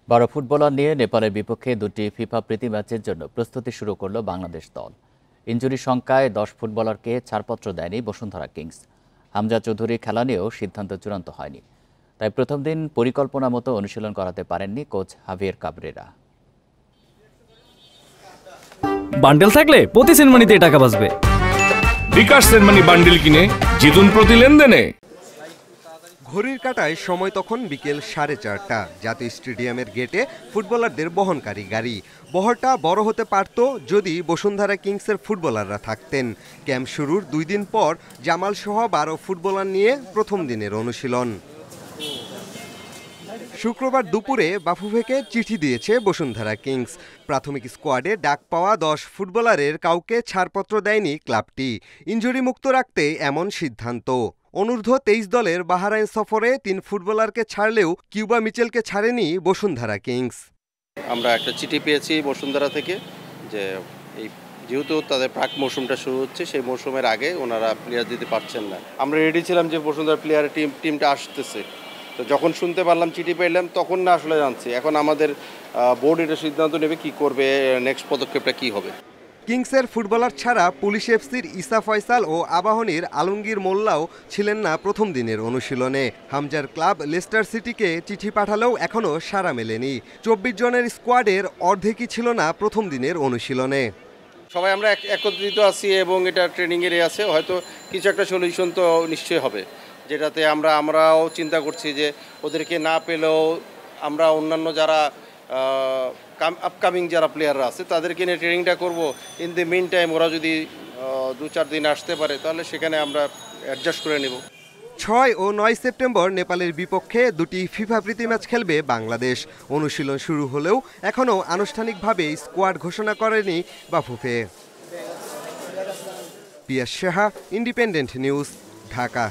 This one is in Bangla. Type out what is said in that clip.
12 ফুটবলার নিয়ে নেপালের বিপক্ষে দুটি ফিফা প্রীতি ম্যাচের জন্য প্রস্তুতি শুরু করল বাংলাদেশ দল। ইনজুরি শঙ্কায় 10 ফুটবলারকে ছাড়পত্র দেয়নি বসুন্ধরা কিংস। হামজা চৌধুরী খেলা নিয়েও সিদ্ধান্ত চূড়ান্ত হয়নি। তাই প্রথম দিন পরিকল্পনা মতো অনুশীলন করাতে পারেননি কোচ হাভিয়ের কাবরেরা। বান্ডেল থাকলে প্রতি সেনমানিতে টাকা বাঁচবে। বিকাশ সেনমানি বান্ডেল কিনে জিতুন প্রতি লেনদেনে। ঘড়ির কাঁটায় সময় তখন বিকেল 4:30। জাতীয় স্টেডিয়ামের গেটে ফুটবলারদের বহনকারী গাড়ি। বহরটা বড় হতে পারত যদি বসুন্ধরা কিংসের ফুটবলাররা থাকতেন। ক্যাম্প শুরুর 2 দিন পর জামাল সহ 12 ফুটবলার নিয়ে প্রথম দিনের অনুশীলন। শুক্রবার দুপুরে বাফুফেকে চিঠি দিয়েছে বসুন্ধরা কিংস। প্রাথমিক স্কোয়াডে ডাক পাওয়া 10 ফুটবলারের কাউকে ছাড়পত্র দেয়নি ক্লাবটি। ইনজুরি মুক্ত রাখতে এমন সিদ্ধান্ত। অনূর্ধ্ব 23 দলের বাহরাইন সফরে 3 ফুটবলারকে ছাড়লেও কিউবা মিচেলকে ছাড়েনি বসুন্ধরা কিংস। আমরা একটা চিঠি পেয়েছি বসুন্ধরা থেকে যে এই যেহেতু তাদের প্রাক মৌসুমটা শুরু হচ্ছে, সেই মৌসুমের আগে ওনারা প্লেয়ার দিতে পারছেন না। আমরা রেডি ছিলাম যে বসুন্ধরা প্লেয়ার টিমটা আসতেছে। তো যখন শুনতে পারলাম, চিঠি পেলাম, তখন না আসলে জানছি। এখন আমাদের বোর্ড এটা সিদ্ধান্ত নেবে কি করবে, নেক্সট পদক্ষেপটা কি হবে। কিংসের ফুটবলার ছাড়া পুলিশ এফসির ইসা ফয়সাল ও আবাহনীর আলমগীর মোল্লাও ছিলেন না প্রথম দিনের অনুশীলনে। হামজার ক্লাব লেস্টার সিটিকে চিঠি পাঠালেও এখনও সাড়া মেলেনি। 24 জনের স্কোয়াডের অর্ধেকই ছিল না প্রথম দিনের অনুশীলনে। সবাই আমরা একত্রিত আছি এবং এটা ট্রেনিংয়ের আছে, হয়তো কিছু একটা সলিউশন তো নিশ্চয়ই হবে, যেটাতে আমরাও চিন্তা করছি যে ওদেরকে না পেলেও আমরা অন্যান্য যারা আপকামিং যারা প্লেয়াররা আছে তাদেরকে নিয়ে ট্রেনিংটা করব। ইন দ্য মিন টাইম ওরা যদি 2-4 দিন আসতে পারে তাহলে সেখানে আমরা অ্যাডজাস্ট করে নেব। 6 ও 9 সেপ্টেম্বর নেপালের বিপক্ষে দুটি ফিফা প্রীতি ম্যাচ খেলবে বাংলাদেশ। অনুশীলন শুরু হলেও এখনও আনুষ্ঠানিকভাবে স্কোয়াড ঘোষণা করেনি বাফুফে। পিয়াস সাহা, ইন্ডিপেন্ডেন্ট নিউজ, ঢাকা।